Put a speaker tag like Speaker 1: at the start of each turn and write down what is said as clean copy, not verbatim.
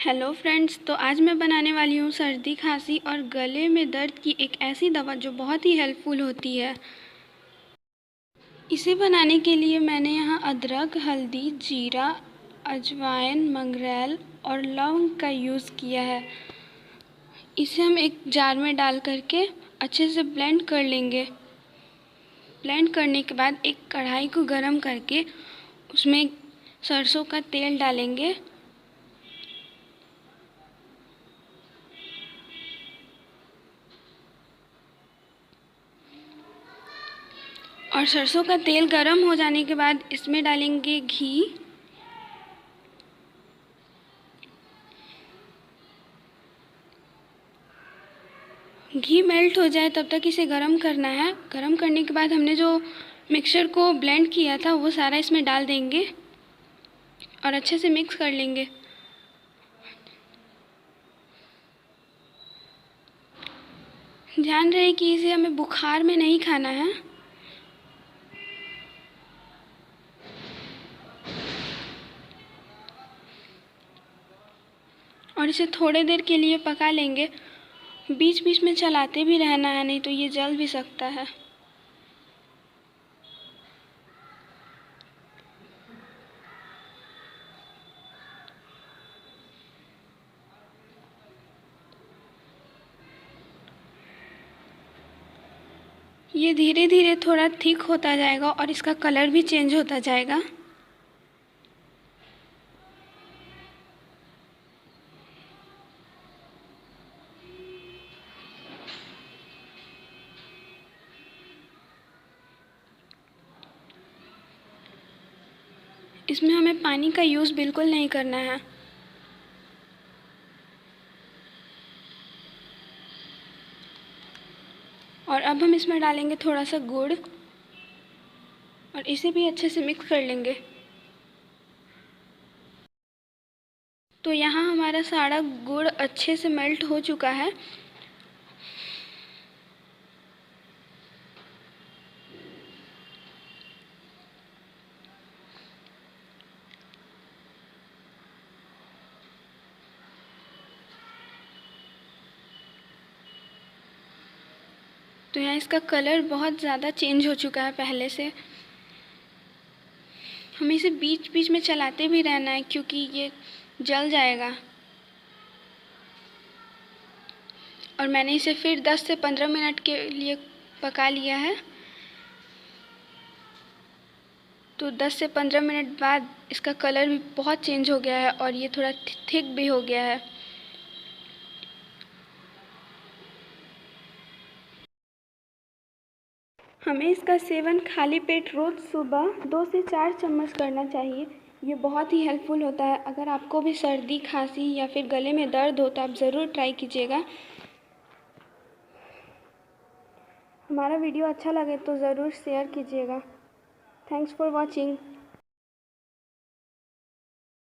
Speaker 1: Hello friends, तो आज मैं बनाने वाली हूँ सर्दी खांसी और गले में दर्द की एक ऐसी दवा जो बहुत ही हेल्पफुल होती है। इसे बनाने के लिए मैंने यहाँ अदरक, हल्दी, जीरा, अजवाइन, मंगरेल और लौंग का यूज़ किया है। इसे हम एक जार में डाल करके अच्छे से ब्लेंड कर लेंगे। ब्लेंड करने के बाद एक कढ़ाई को गरम करके उसमें सरसों का तेल डालेंगे और सरसों का तेल गरम हो जाने के बाद इसमें डालेंगे घी। घी मेल्ट हो जाए तब तक इसे गरम करना है। गरम करने के बाद हमने जो मिक्सचर को ब्लेंड किया था वो सारा इसमें डाल देंगे और अच्छे से मिक्स कर लेंगे। ध्यान रहे कि इसे हमें बुखार में नहीं खाना है। और इसे थोड़ी देर के लिए पका लेंगे। बीच बीच में चलाते भी रहना है, नहीं तो ये जल भी सकता है। ये धीरे धीरे थोड़ा थिक होता जाएगा और इसका कलर भी चेंज होता जाएगा। इसमें हमें पानी का यूज़ बिल्कुल नहीं करना है। और अब हम इसमें डालेंगे थोड़ा सा गुड़ और इसे भी अच्छे से मिक्स कर लेंगे। तो यहाँ हमारा सारा गुड़ अच्छे से मेल्ट हो चुका है। तो यहाँ इसका कलर बहुत ज़्यादा चेंज हो चुका है पहले से। हमें इसे बीच बीच में चलाते भी रहना है क्योंकि ये जल जाएगा। और मैंने इसे फिर 10 से 15 मिनट के लिए पका लिया है। तो 10 से 15 मिनट बाद इसका कलर भी बहुत चेंज हो गया है और ये थोड़ा थिक भी हो गया है। हमें इसका सेवन खाली पेट रोज़ सुबह 2 से 4 चम्मच करना चाहिए। ये बहुत ही हेल्पफुल होता है। अगर आपको भी सर्दी, खांसी या फिर गले में दर्द हो तो आप ज़रूर ट्राई कीजिएगा। हमारा वीडियो अच्छा लगे तो ज़रूर शेयर कीजिएगा। Thanks for watching.